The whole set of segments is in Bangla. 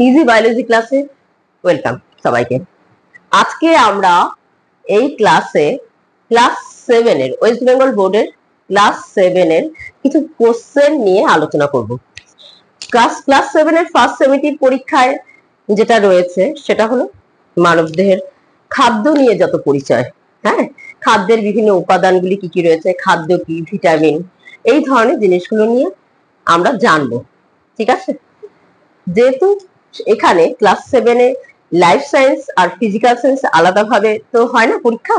ইজি বায়োলজি ক্লাসে ওয়েলকাম সবাইকে। আজকে আমরা এই ক্লাসে ক্লাস 7 এর ওয়েস্ট বেঙ্গল বোর্ডের ক্লাস 7 এর কিছু কোশ্চেন নিয়ে আলোচনা করব। ক্লাস 7 এর ফার্স্ট সেমিটিভ পরীক্ষায় যেটা রয়েছে সেটা হলো মানবদেহের খাদ্য নিয়ে যত পরিচয়, হ্যাঁ, খাদ্যের বিভিন্ন উপাদানগুলি কি কি রয়েছে, খাদ্য কি, ভিটামিন, এই ধরনের জিনিসগুলো নিয়ে আমরা জানবো। ঠিক আছে, যেহেতু এখানে ক্লাস 7 এ লাইফ সায়েন্স আর ফিজিক্যাল সায়েন্স আলাদাভাবে তো হয় না পরীক্ষা,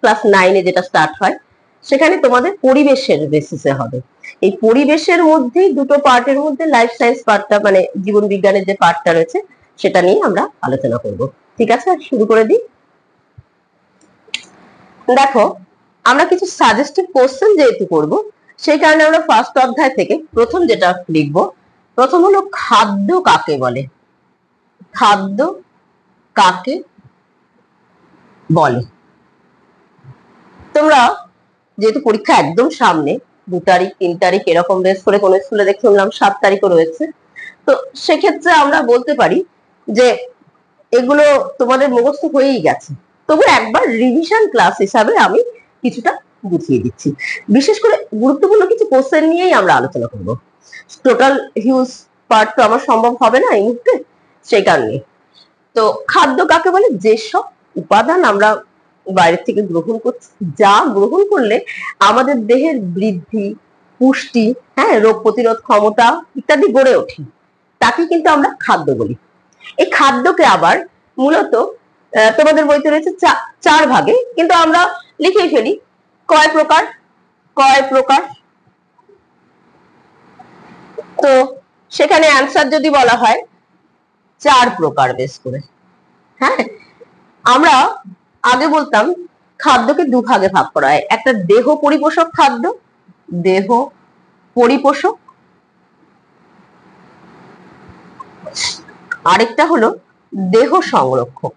ক্লাস 9 এ যেটা স্টার্ট হয় সেখানে তোমাদের পরিবেশের বেসিসে হবে। এই পরিবেশের মধ্যেই দুটো পার্টের মধ্যে লাইফ সায়েন্স পার্টটা মানে জীবন বিজ্ঞানের যে পার্টটা রয়েছে সেটা নিয়ে আমরা আলোচনা করব। ঠিক আছে, শুরু করে দিই। দেখো, আমরা কিছু সাজেস্টিভ কোশ্চেন যেহেতু করব সেই কারণে আমরা ফার্স্ট অধ্যায় থেকে প্রথম যেটা লিখব, প্রথম হলো খাদ্য কাকে বলে। খাদ্য কাকে বলে? তোমরা যেহেতু পরীক্ষা একদম সামনে, 2 তারিখ 3 তারিখ এরকম রেস করে কোন স্কুলে দেখে শুনলাম 7 তারিখও রয়েছে, তো সেক্ষেত্রে আমরা বলতে পারি যে এগুলো তোমাদের মুখস্থ হয়েই গেছে, তবু একবার রিভিশন ক্লাস হিসাবে আমি কিছুটা বুঝিয়ে দিচ্ছি। বিশেষ করে গুরুত্বপূর্ণ কিছু কোশ্চেন নিয়েই আমরা আলোচনা করব। টোটাল হিউজ পার্ট তো আমার সম্ভব হবে না এই মুহূর্তে, সেই কারণে। তো খাদ্য কাকে বলে? যেসব উপাদান আমরা বাইরে থেকে গ্রহণ করছি, যা গ্রহণ করলে আমাদের দেহের বৃদ্ধি, পুষ্টি, হ্যাঁ, রোগ প্রতিরোধ ক্ষমতা ইত্যাদি গড়ে ওঠে, তাকে কিন্তু আমরা খাদ্য বলি। এই খাদ্যকে আবার মূলত তোমাদের বইতে রয়েছে 4 ভাগে, কিন্তু আমরা লিখে ফেলি কয় প্রকার। কয় প্রকার? তো সেখানে অ্যান্সার যদি বলা হয় 4 প্রকার বেশ করে। হ্যাঁ, আমরা আগে বলতাম খাদ্যকে 2 ভাগে ভাগ করা হয়, একটা দেহ পরিপোষক খাদ্য, দেহ পরিপোষক, আরেকটা হলো দেহ সংরক্ষক।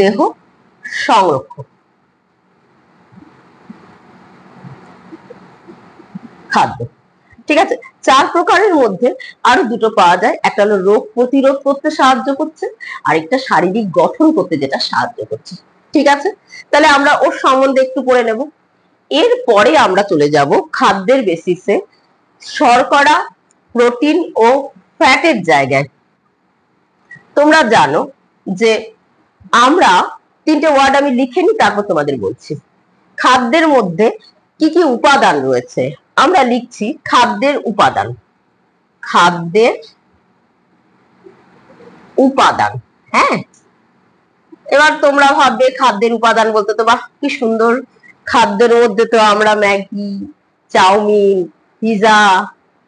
দেহ সংরক্ষক খাদ্য। ঠিক আছে, 4 প্রকারের মধ্যে আরো দুটো পাওয়া যায়, একটা হলো রোগ প্রতিরোধ করতে সাহায্য করছে, আরেকটা শারীরিক গঠন করতে যেটা সাহায্য করছে। ঠিক আছে, তাহলে আমরা ওর সম্বন্ধে একটু পড়ে নেব। এরপরে আমরা চলে যাব খাদ্যের বেসিসে শর্করা, প্রোটিন ও ফ্যাটের জায়গায়। তোমরা জানো যে আমরা 3টে ওয়ার্ড আমি লিখে নিই, তারপর তোমাদের বলছি। খাদ্যের মধ্যে কি কি উপাদান রয়েছে আমরা লিখছি। খাদ্যের উপাদান, খাদ্যের উপাদান, হ্যাঁ। এবার তোমরা ভাববে খাদ্যের উপাদান বলতে তো বাহ কি সুন্দর, খাদ্যের মধ্যে তো আমরা ম্যাগি, চাউমিন, পিজা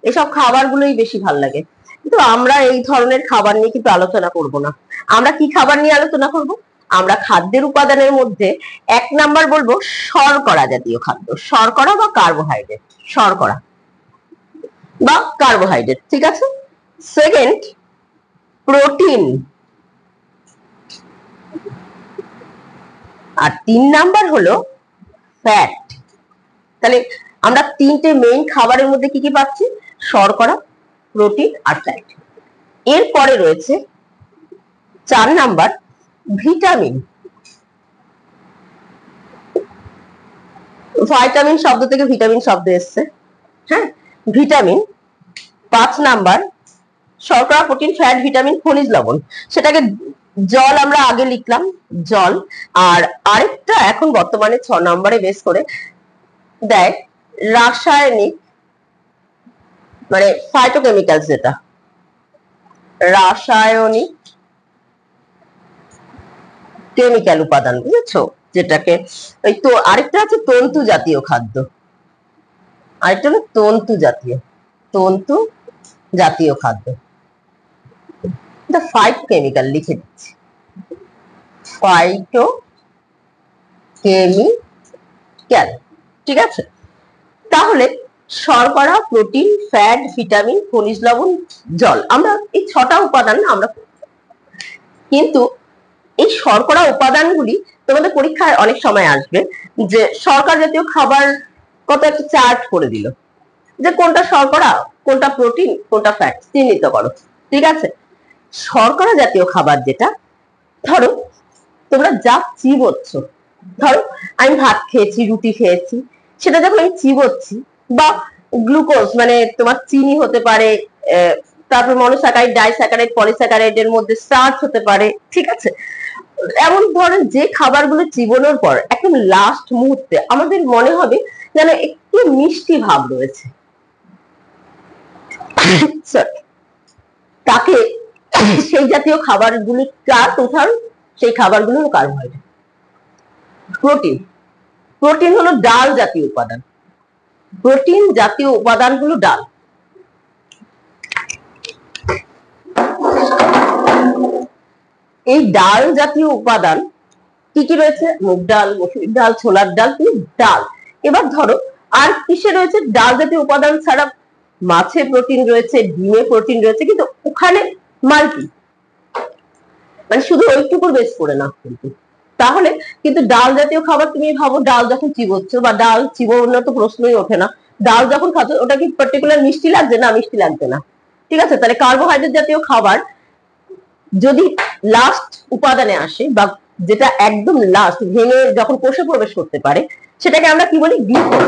এসব খাবারগুলোই বেশি ভালো লাগে, কিন্তু আমরা এই ধরনের খাবার নিয়ে কিন্তু আলোচনা করব না। আমরা কি খাবার নিয়ে আলোচনা করব? আমরা খাদ্যের উপাদানের মধ্যে 1 নাম্বার বলবো শর্করা জাতীয় খাদ্য, শর্করা বা কার্বোহাইড্রেট, শর্করা বা কার্বোহাইড্রেট। ঠিক আছে, সেকেন্ড প্রোটিন, আর 3 নাম্বার হলো ফ্যাট। তাহলে আমরা 3টে মেইন খাবারের মধ্যে কি কি পাচ্ছি? শর্করা, প্রোটিন আর ফ্যাট। এরপরে রয়েছে 4 নাম্বার ভিটামিন। ভাইটামিন শব্দ থেকে ভিটামিন শব্দ এসছে, হ্যাঁ, ভিটামিন। 5 নাম্বার শর্করা, প্রোটিন, ফ্যাট, ভিটামিন, খনিজ লবণ, সেটাকে জল আমরা আগে লিখলাম, জল। আর আরেকটা এখন বর্তমানে 6 নম্বরে বেস করে দেয় রাসায়নিক মানে ফাইটোকেমিক্যালস, যেটা রাসায়নিক কেমিক্যাল উপাদান, বুঝেছো, যেটাকে ওই তো। আরেকটা আছে তন্তু জাতীয় খাদ্য, আরেকটা হলো তন্তু জাতীয়, তন্তু জাতীয় খাদ্য। ফাইটো কেমিক্যাল লিখে দিচ্ছি, ফাইটো কেমিক্যাল। ঠিক আছে, তাহলে শর্করা, প্রোটিন, ফ্যাট, ভিটামিন, খনিজ লবণ, জল, আমরা এই 6টা উপাদান আমরা, কিন্তু এই শর্করা উপাদানগুলি তোমাদের পরীক্ষায় অনেক সময় আসবে যে শর্করা জাতীয় খাবার কত একটা চার্ট করে দিল, যে কোনটা শর্করা কোনটা প্রোটিন কোনটা ফ্যাট চিহ্নিত করো। ঠিক আছে, শর্করা জাতীয় খাবার যেটা, ধরো তোমরা যা চিবোচ্ছ, ধরো আমি ভাত খেয়েছি, রুটি খেয়েছি, সেটা যখন আমি চিবোচ্ছি, বা গ্লুকোজ মানে তোমার চিনি হতে পারে, তারপর মনোস্যাকারাইড, ডাইস্যাকারাইড, পলিস্যাকারাইড, এর মধ্যে স্টার্চ হতে পারে। ঠিক আছে, এমন ধরেন যে খাবারগুলো চিবানোর পর একদম লাস্ট মুহূর্তে আমাদের মনে হবে যেন একটু মিষ্টি ভাব রয়েছে, তাকে সেই জাতীয় খাবারগুলো কার উদাহরণ, সেই খাবারগুলো হলো কার্বোহাইড্রেট। প্রোটিন, প্রোটিন হলো ডাল জাতীয় উপাদান, প্রোটিন জাতীয় উপাদান হলো ডাল। এই ডাল জাতীয় উপাদান কি কি রয়েছে? মুগ ডাল, মসুরির ডাল, ছোলার ডাল, ডাল। এবার ধরো আর কিসে রয়েছে? ডাল জাতীয় উপাদান ছাড়া মাছে প্রোটিন রয়েছে, ডিমে প্রোটিন রয়েছে, কিন্তু ওখানে মাল্টি, মানে শুধু ওইটুকুর বেশ করে না কিন্তু। তাহলে কিন্তু ডাল জাতীয় খাবার তুমি ভাবো, ডাল যখন চিবোচ্ছ বা ডাল চিবোনোর তো প্রশ্নই ওঠে না, ডাল যখন খাচ্ছ ওটা কি পার্টিকুলার মিষ্টি লাগছে? না, মিষ্টি লাগছে না। ঠিক আছে, তাহলে কার্বোহাইড্রেট জাতীয় খাবার যদি লাস্ট উপাদানে আসে, বা যেটা একদম লাস্ট ভেঙে যখন কোষে প্রবেশ করতে পারে, সেটাকে আমরা কি বলি? গ্লুকোজ।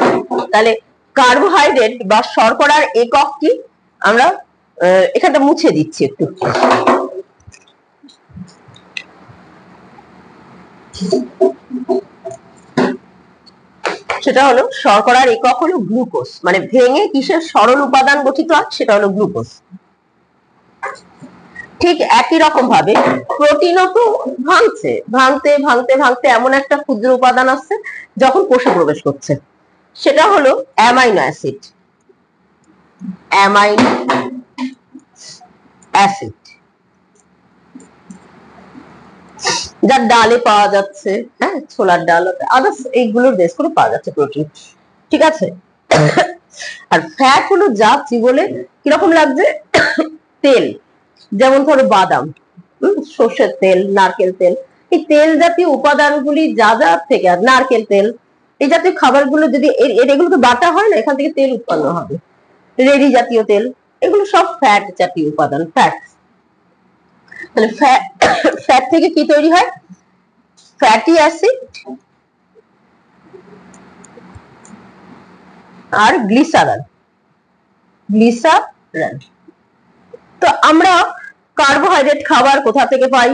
তাহলে কার্বোহাইড্রেট বা শর্করার একক কি? আমরা এখানটা মুছে দিচ্ছি একটু। সেটা হলো শর্করার একক হলো গ্লুকোজ, মানে ভেঙে কিসের সরল উপাদান গঠিত হয় সেটা হলো গ্লুকোজ। ঠিক একই রকম ভাবে প্রোটিনও তো ভাঙছে, ভাঙতে ভাঙতে ভাঙতে এমন একটা ক্ষুদ্র উপাদান আসছে যখন কোষে প্রবেশ করছে, সেটা হলো অ্যামাইনো অ্যাসিড। অ্যামাইনো অ্যাসিড যা ডালে পাওয়া যাচ্ছে, হ্যাঁ, ছোলার ডাল, আদার্স এইগুলোর বেস করে পাওয়া যাচ্ছে প্রোটিন। ঠিক আছে, আর ফ্যাট হলো যা চিবলে কিরকম লাগছে? তেল, যেমন ধরো বাদাম, সর্ষের তেল, নারকেল তেল, এই তেল জাতীয় উপাদানগুলি যা যা থেকে, আর নারকেল তেল, এই জাতীয় খাবারগুলো যদি এগুলোকে বাটা হয় না, এখান থেকে তেল উৎপন্ন হবে। রেডি জাতীয় তেল, এগুলো সব ফ্যাট জাতীয় উপাদান, ফ্যাট। তাহলে ফ্যাট থেকে কি তৈরি হয়? ফ্যাটি অ্যাসিড আর গ্লিসারল। গ্লিসারল। তো আমরা কার্বোহাইড্রেট খাবার কোথা থেকে পাই,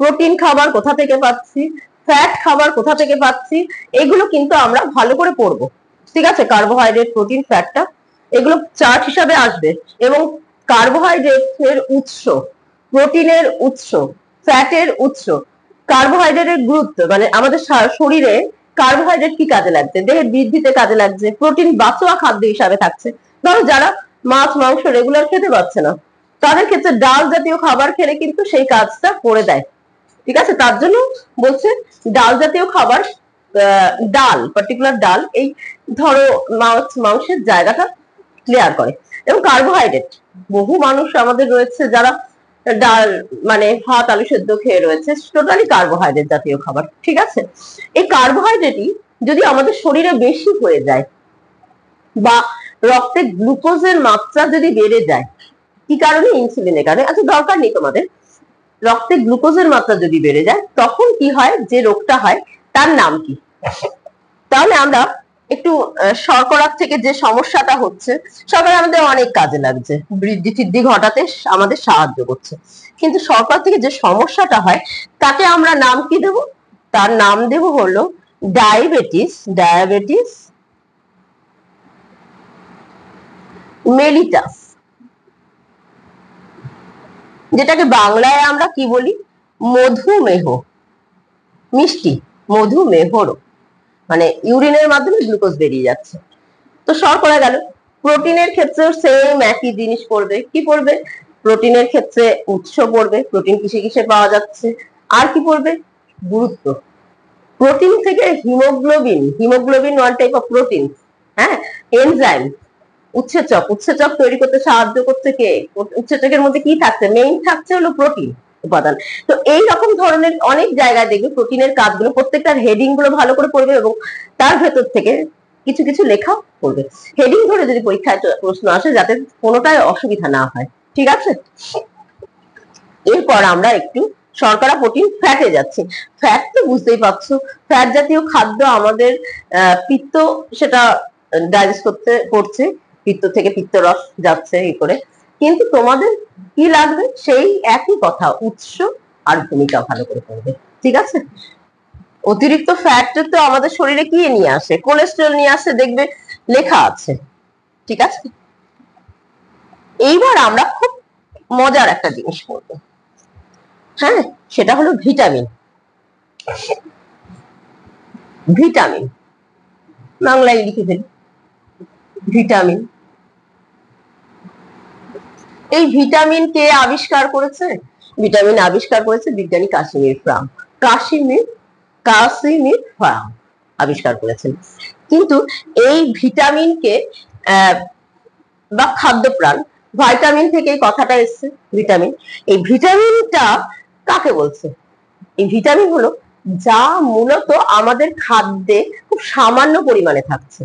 প্রোটিন খাবার কোথা থেকে পাচ্ছি, ফ্যাট খাবার কোথা থেকে পাচ্ছি, এগুলো কিন্তু আমরা ভালো করে পড়বো। ঠিক আছে, কার্বোহাইড্রেট, প্রোটিন, ফ্যাটটা এগুলো চার্ট হিসাবে আসবে। এবং কার্বোহাইড্রেটের উৎস, প্রোটিনের উৎস, ফ্যাটের উৎস, কার্বোহাইড্রেটের গুরুত্ব, মানে আমাদের শরীরে কার্বোহাইড্রেট কি কাজে লাগছে? দেহের বৃদ্ধিতে কাজে লাগছে, প্রোটিন বাঁচোয়া খাদ্য হিসাবে থাকছে। ধরো যারা মাছ মাংস রেগুলার খেতে পারছে না, তাদের ক্ষেত্রে ডাল জাতীয় খাবার খেলে কিন্তু সেই কাজটা করে দেয়। ঠিক আছে, তার জন্য বলছে ডাল জাতীয় খাবার, ডাল, পার্টিকুলার ডাল, এই ধরো মাছ মাংসের জায়গাটা ক্লিয়ার করে। এবং কার্বোহাইড্রেট, বহু মানুষ আমাদের রয়েছে যারা ডাল মানে ভাত আলু সেদ্ধ খেয়ে রয়েছে, টোটালি কার্বোহাইড্রেট জাতীয় খাবার। ঠিক আছে, এই কার্বোহাইড্রেটই যদি আমাদের শরীরে বেশি হয়ে যায়, বা রক্তে গ্লুকোজের মাত্রা যদি বেড়ে যায়, কি কারণে? ইনসুলিনের কারণে। আচ্ছা, দরকার নেই তোমাদের, রক্তে গ্লুকোজের মাত্রা যদি বেড়ে যায় তখন কি হয়, যে রোগটা হয় তার নাম কি? তাহলে আমরা একটু শর্করার থেকে যে সমস্যাটা হচ্ছে, শর্করা আমাদের অনেক কাজে লাগছে, বৃদ্ধি বৃদ্ধি ঘটাতে আমাদের সাহায্য করছে, কিন্তু শর্করা থেকে যে সমস্যাটা হয় তাকে আমরা নাম কি দেব? তার নাম দেব হলো ডায়াবেটিস। ডায়াবেটিস মেলিটাস, যেটাকে বাংলায় আমরা কি বলি? মধুমেহ, মিষ্টি মধুমেহ রোগ, মানে ইউরিনের মাধ্যমে গ্লুকোজ বেরিয়ে যাচ্ছে। তো শর্করা গেল। প্রোটিনের ক্ষেত্রে সেম একই জিনিস পড়বে। কি পড়বে? প্রোটিনের ক্ষেত্রে উৎস পড়বে, প্রোটিন কিসে কিসে পাওয়া যাচ্ছে, আর কি পড়বে? গুরুত্ব। প্রোটিন থেকে haemoglobin, haemoglobin one type of protein, হ্যাঁ, এনজাইম, উৎসেচক, উৎসেচক তৈরি করতে সাহায্য করছে কে? উৎসেচকের মধ্যে কি থাকছে? মেইন থাকছে হলো প্রোটিন উপাদান। তো এই রকম ধরনের অনেক জায়গায় দেখবে প্রোটিনের কাজগুলো, প্রত্যেকটার হেডিং গুলো ভালো করে পড়বে এবং তার ভেতর থেকে কিছু কিছু লেখা করবে, হেডিং ধরে যদি পরীক্ষায় প্রশ্ন আসে যাতে কোনোটাই অসুবিধা না হয়, ঠিক আছে। এরপর আমরা একটু শর্করা, প্রোটিন, ফ্যাটে যাচ্ছি। ফ্যাট তো বুঝতেই পারছো, ফ্যাট জাতীয় খাদ্য আমাদের পিত্ত সেটা ডাইজেস্ট করছে, পিত্ত থেকে পিত্তরস যাচ্ছে এই করে। কিন্তু তোমাদের কি লাগবে সেই একই কথা, উৎস আর ভূমিকা ভালো করে করবে, ঠিক আছে। অতিরিক্ত ফ্যাট তো আমাদের শরীরে কি নিয়ে আসে, কোলেস্টেরল নিয়ে আসে, দেখবে লেখা আছে, ঠিক আছে। এইবার আমরা খুব মজার একটা জিনিস করবো, হ্যাঁ, সেটা হলো ভিটামিন। ভিটামিন বাংলায় লিখে ফেলি, ভিটামিন। এই ভিটামিন কে আবিষ্কার করেছে? ভিটামিন আবিষ্কার করেছে বিজ্ঞানী কাশ্মীর ফ্রাম। কাশ্মীর ফ্রাম আবিষ্কার করেছেন। কিন্তু এই ভিটামিনকে বা খাদ্যপ্রাণ, ভাইটামিন থেকে এই কথাটা এসছে, ভিটামিন। এই ভিটামিনটা কাকে বলছে? এই ভিটামিন হলো যা মূলত আমাদের খাদ্যে খুব সামান্য পরিমাণে থাকছে,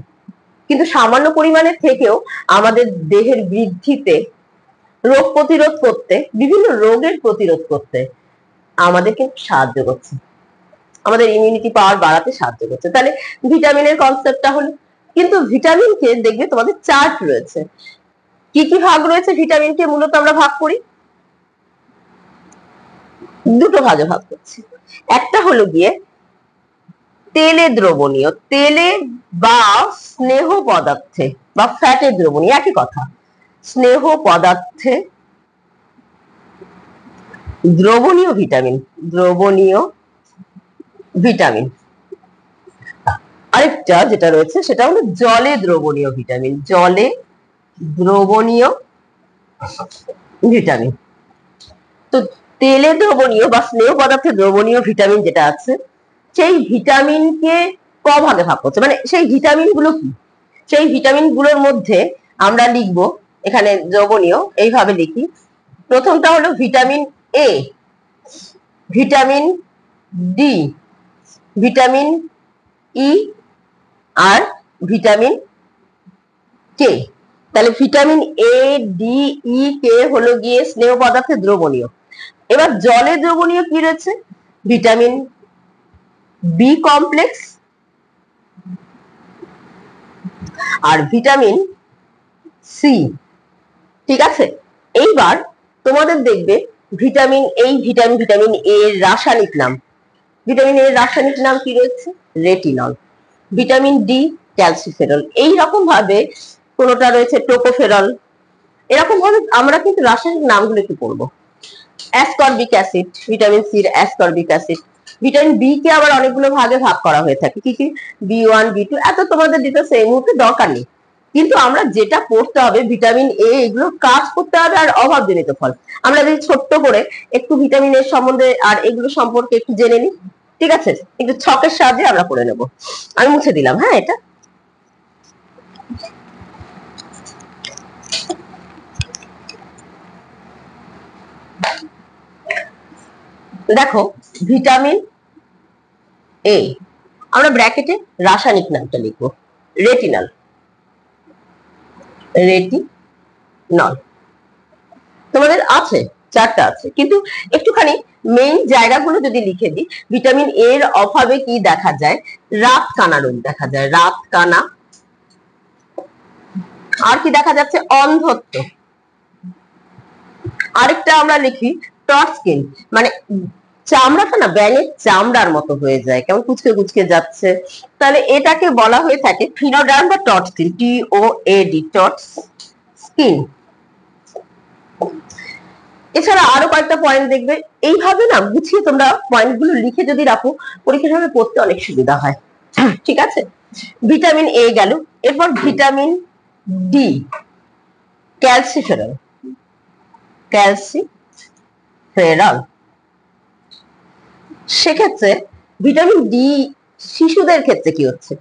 কিন্তু সামান্য পরিমাণে থেকেও আমাদের দেহের বৃদ্ধিতে, রোগ প্রতিরোধ করতে, বিভিন্ন রোগের প্রতিরোধ করতে আমাদের কিন্তু সাহায্য করছে, আমাদের ইমিউনিটি পাওয়ার বাড়াতে সাহায্য করছে। তাহলে ভিটামিনের কনসেপ্টটা হলো, কিন্তু ভিটামিনকে দেখবে তোমাদের চার্ট রয়েছে, কি কি ভাগ রয়েছে ভিটামিনকে মূলত আমরা ভাগ করি, দুটো ভাগে ভাগ করছি। একটা হলো গিয়ে তেলে দ্রবণীয়, তেলে বা স্নেহ পদার্থে বা ফ্যাটে দ্রবণীয়, একই কথা, স্নেহ পদার্থে দ্রবণীয় ভিটামিন, দ্রবণীয় ভিটামিন। আরেকটা যেটা রয়েছে সেটা হলো জলে দ্রবণীয় ভিটামিন, জলে দ্রবণীয় ভিটামিন। তো তেলে দ্রবণীয় বা স্নেহ পদার্থে দ্রবণীয় ভিটামিন যেটা আছে, সেই ভিটামিনকে ক ভাগে ভাগ করছে, মানে সেই ভিটামিন গুলো কি, সেই ভিটামিন গুলোর মধ্যে আমরা লিখব, এখানে দ্রবণীয় এইভাবে লিখি। প্রথমটা হলো vitamin A, vitamin D, vitamin E আর ভিটামিন কে। তাহলে ভিটামিন এ, ডি, ই, কে হলো গিয়ে স্নেহ পদার্থে দ্রবণীয়। এবার জলে দ্রবণীয় কি রয়েছে? ভিটামিন বি কমপ্লেক্স আর ভিটামিন সি, ঠিক আছে। এইবার তোমাদের দেখবে ভিটামিন ভিটামিন এ এর রাসায়নিক নাম, ভিটামিন এর রাসায়নিক নাম কি রয়েছে? রেটিনল। ভিটামিন ডি ক্যালসিফেরল, এইরকম ভাবে কোনটা রয়েছে টোকোফেরল। এরকম ভাবে আমরা কিন্তু রাসায়নিক নামগুলো একটু পড়বো। অ্যাসকর্বিক অ্যাসিড, ভিটামিন সি এর অ্যাসকর্বিক অ্যাসিড। ভিটামিন বি কে আবার অনেকগুলো ভাগে ভাগ করা হয়ে থাকে, কি কি? বি1, বি2, এত তোমাদের ডিটেলস এই মুহূর্তে দরকার নেই, কিন্তু আমরা যেটা পড়তে হবে ভিটামিন এ, এগুলো কাজ করতে হবে আর অভাবজনিত ফল। আমরা যদি ছোট্ট করে একটু ভিটামিন এর সম্বন্ধে আর এগুলো সম্পর্কে একটু জেনে নিই, ঠিক আছে, একটু ছকের সাহায্যে আমরা করে নেব। আমি মুছে দিলাম, হ্যাঁ, এটা। দেখো ভিটামিন এ, আমরা ব্র্যাকেটে রাসায়নিক নামটা লিখবো রেটিনাল, রেটিনল। তোমাদের আছে, চারটা আছে, কিন্তু একটুখানি মেইন জায়গাগুলো যদি লিখে দিই, ভিটামিন এর অভাবে কি দেখা যায়? রাত কানা রোগ দেখা যায়, রাত কানা। আর কি দেখা যাচ্ছে? অন্ধত্ব। আরেকটা আমরা লিখি টট স্কিন, মানে চামড়াটা না ব্যাঙের চামড়ার মতো হয়ে যায়, কেমন কুচকে কুচকে যাচ্ছে, তাহলে এটাকে বলা হয়ে থাকে ফিনোডার্ম বা টট স্কিন, TOAD, টট স্কিন। এছাড়া আরো কয়েকটা পয়েন্ট দেখবে, এইভাবে না গুছিয়ে তোমরা পয়েন্ট গুলো লিখে যদি রাখো, পরীক্ষার সময় পড়তে অনেক সুবিধা হয়, ঠিক আছে। ভিটামিন এ গেল, এরপর ভিটামিন ডি, ক্যালসিফেরল, ক্যালসিফেরল। সেক্ষেত্রে ভিটামিন ডি শিশুদের ক্ষেত্রে কি হচ্ছে?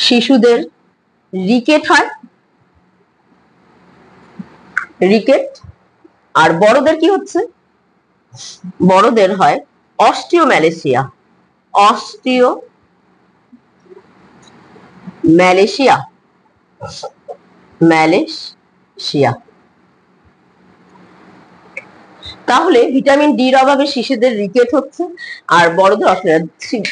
শিশুদের রিকেট হয়, রিকেট। আর বড়দের কি হচ্ছে? বড়দের হয় অস্টিওম্যালেশিয়া, অস্টিও ম্যালেশিয়া, ম্যালেশিয়া। তাহলে ভিটামিন ডির অভাবে শিশুদের রিকেট হচ্ছে আর বড়দের অসুবিধা।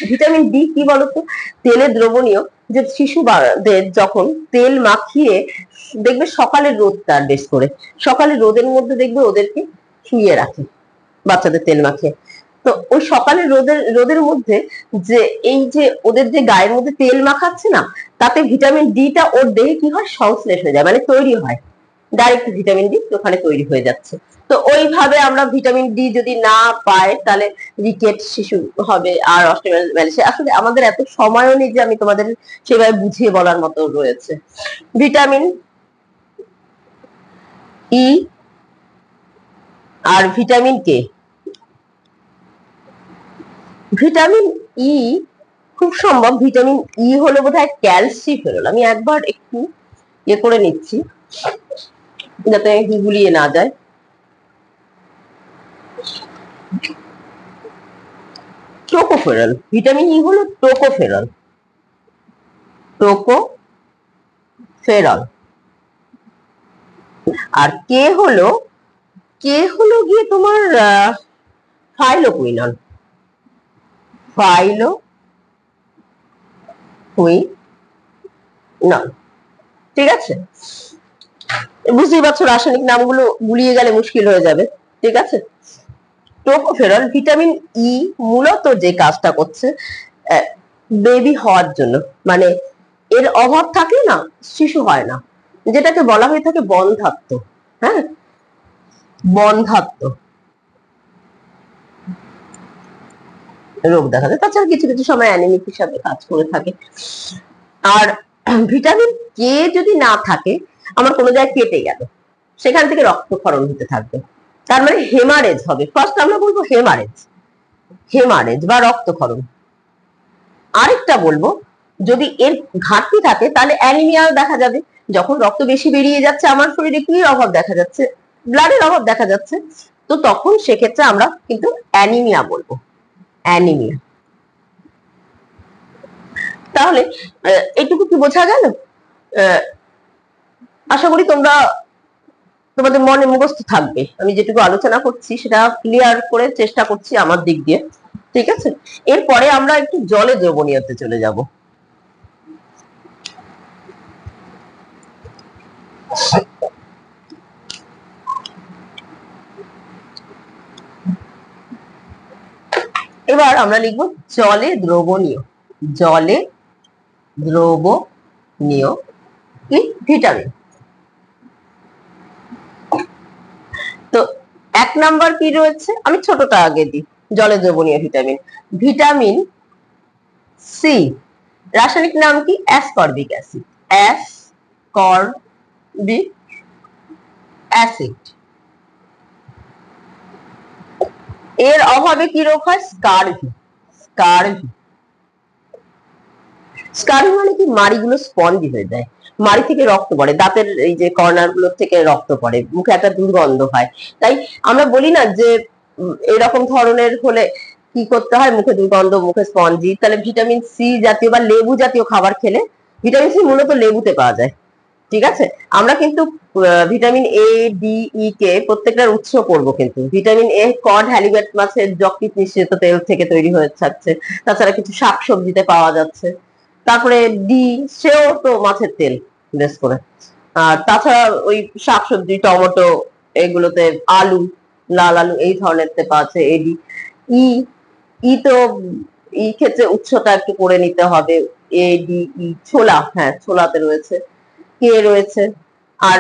ভিটামিন ডি কি বলতো, তেলে দ্রবণীয়, যে শিশুদের যখন তেল মাখিয়ে দেখবে সকালের রোদটা বেশ করে, সকালের রোদের মধ্যে দেখবে ওদেরকে শুইয়ে রাখে বাচ্চাদের তেল মাখিয়ে। তো ওই সকালের রোদের মধ্যে যে এই যে ওদের যে গায়ের মধ্যে তেল মাখাচ্ছে না, তাতে ভিটামিন ডিটা ওর দেহে কি হয়, সংশ্লেষ হয়ে যায়, মানে তৈরি হয়, ডাইরেক্ট ভিটামিন ডি ওখানে তৈরি হয়ে যাচ্ছে। তো ওইভাবে আমরা ভিটামিন ডি যদি না পাই তাহলে রিকেট শিশু হবে আর অস্টিওম্যালাইসিস। আসলে আমাদের এত সময়ও নেই যে আমি তোমাদের সেভাবে বুঝিয়ে বলার মতো রয়েছে। ভিটামিন ই আর ভিটামিন কে। ভিটামিন ই খুব সম্ভব ভিটামিন ই হলো বোধহয় ক্যালসিফেরল। আমি একবার একটু ইয়ে করে নিচ্ছি যাতে গুলিয়ে না যায়। টোকোফেরল, ভিটামিন ই হলো টোকোফেরল, টোকোফেরল। আর কে হলো গিয়ে তোমার ফাইলোকুইনল, ফাইলোকুইনল। ঠিক আছে, বুঝতেই পারছো রাসায়নিক নামগুলো গুলিয়ে গেলে মুশকিল হয়ে যাবে। ঠিক আছে, টোকোফেরল ভিটামিন ই মূলত যে কাজটা করছে বেবি হওয়ার জন্য, মানে এর অভাব থাকলে না শিশু হয় না, যেটাকে বলা হয়ে থাকে বন্ধ্যাত্ব। হ্যাঁ, বন্ধ্যাত্ব রোগ দেখা যায়। তাছাড়া কিছু কিছু সময় অ্যানিমিক হিসাবে কাজ করে থাকে। আর ভিটামিন কে যদি না থাকে, আমার কোনো জায়গায় কেটে গেল, সেখান থেকে রক্তক্ষরণ হতে থাকবে, তার মানে হেমারেজ হবে। ফার্স্ট আমরা বলবো হেমারেজ বা রক্তক্ষরণ। আরেকটা বলবো, যদি এর ঘাটতি থাকে তাহলে অ্যানিমিয়া দেখা যাবে। যখন রক্ত বেশি বেরিয়ে যাচ্ছে, আমার শরীরে কি অভাব দেখা যাচ্ছে, ব্লাডের অভাব দেখা যাচ্ছে, তো তখন সেক্ষেত্রে আমরা কিন্তু অ্যানিমিয়া বলবো, অ্যানিমিয়া। তাহলে এইটুকু কি বোঝা গেল? আশা করি তোমাদের মনে মুখস্থ থাকবে। আমি যেটুকু আলোচনা করছি সেটা ক্লিয়ার করে চেষ্টা করছি আমার দিক দিয়ে। ঠিক আছে, এরপরে আমরা একটু জলে দ্রবণীয়তে চলে যাব। এবার আমরা লিখব জলে দ্রবণীয়, জলে দ্রবণীয় কি ভিটামিন। তো এক নাম্বার কি রয়েছে, আমি ছোটটা আগে দিই, জলে দ্রবণীয় ভিটামিন। ভিটামিন সি, রাসায়নিক নাম কি, অ্যাসকর্বিক অ্যাসিড, অ্যাসকর্বিক অ্যাসিড। এর অভাবে কি রোগ হয়, স্কারভি। স্কারভি, স্কারভি মানে কি, মাড়িগুলো স্পঞ্জি হয়ে যায়, মাড়ি থেকে রক্ত পড়ে, দাঁতের এই যে কর্নার গুলো থেকে রক্ত পড়ে, মুখে একটা দুর্গন্ধ হয়। তাই আমরা বলি না যে এরকম ধরনের হলে কি করতে হয়, মুখে দুর্গন্ধ, মুখে স্পঞ্জি, তাহলে ভিটামিন সি জাতীয় বা লেবু জাতীয় খাবার খেলে, ভিটামিন সি মূলত লেবুতে পাওয়া যায়। ঠিক আছে, আমরা কিন্তু ভিটামিন এ ডি ই কে প্রত্যেকটার উৎস করবো, কিন্তু ভিটামিন এ কড হ্যালিব্যাট মাছের যকৃৎ মিশ্রিত তেল থেকে তৈরি হয়ে থাকছে, তাছাড়া কিছু শাকসবজিতে পাওয়া যাচ্ছে। তারপরে ডি, সেও তো মাছের তেল বেশ করে। আর তাছাড়া ওই শাকসবজি, টমেটো, এগুলোতে আলু, লাল আলু এই ধরনের পাওয়া যাচ্ছে এডি। ই, ই তো ক্ষেত্রে উৎসটা একটু করে নিতে হবে, এ ডি ই, ছোলা, হ্যাঁ ছোলাতে রয়েছে, কে রয়েছে। আর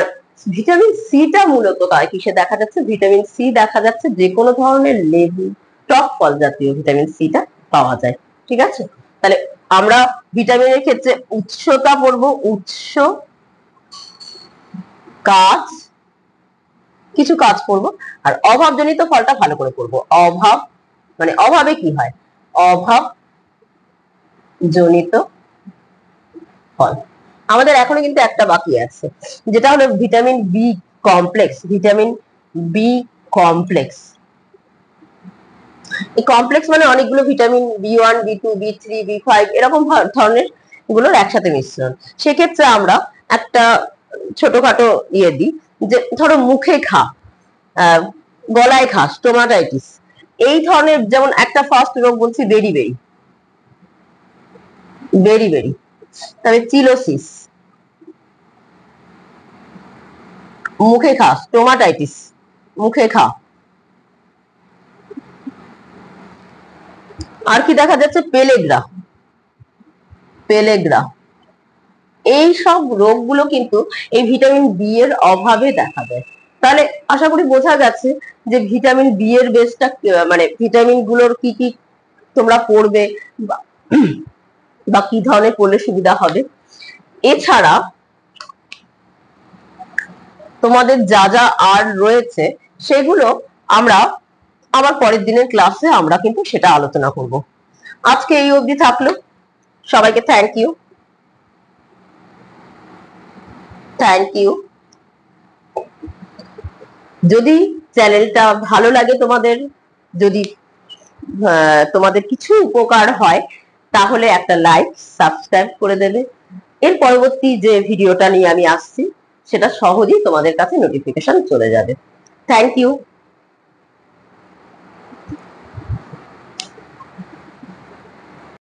ভিটামিন সিটা মূলত কিসে দেখা যাচ্ছে, ভিটামিন সি দেখা যাচ্ছে যে কোনো ধরনের লেবু, টক ফল জাতীয় ভিটামিন সিটা পাওয়া যায়। ঠিক আছে, তাহলে আমরা ভিটামিনের ক্ষেত্রে উৎসটা পড়বো, উৎস, কাজ, কিছু কাজ পড়বো, আর অভাবজনিত ফলটা ভালো করে পড়বো। অভাব মানে অভাবে কি হয়, অভাব জনিত ফল। আমাদের এখনো কিন্তু একটা বাকি আছে, যেটা হলো vitamin B complex, vitamin B complex. এই কমপ্লেক্স মানে অনেকগুলো vitamin, B one, B two, B three, B five, এরকম ধরনের গুলোর একসাথে মিশ্রণ। সেক্ষেত্রে আমরা একটা ছোটখাটো ইয়ে দিই, যে ধরো মুখে ঘা, গলায় ঘা, স্টোমাটাইটিস, এই ধরনের, যেমন একটা ফার্স্ট রোগ বলছি বেরিবেরি, বেরিবেরি, তবে চিলোসিস, মুখে ঘা, স্টোমাটাইটিস, মুখে ঘা। আর কি দেখা যাচ্ছে? পেলেগ্রা, পেলেগ্রা। এই সব রোগগুলো কিন্তু এই ভিটামিন বি এর অভাবে দেখা দেয়। তাহলে আশা করি বোঝা গেছে যে ভিটামিন বি এর বেসটা, মানে ভিটামিন গুলোর কি কি তোমরা পড়বে বা কি ধরনের পড়লে সুবিধা হবে। এছাড়া তোমাদের যা যা আর রয়েছে সেগুলো আমরা আবার পরের দিনের ক্লাসে আমরা কিন্তু সেটা আলোচনা করব। আজকে এই অবধি থাকলো। সবাইকে থ্যাংক ইউ, থ্যাংক ইউ। যদি চ্যানেলটা ভালো লাগে তোমাদের, যদি তোমাদের কিছু উপকার হয়, তাহলে একটা লাইক, সাবস্ক্রাইব করে দেবে। এর পরবর্তী যে ভিডিওটা নিয়ে আমি আসছি সেটা সহজেই তোমাদের কাছে নোটিফিকেশন চলে যাবে। Thank you.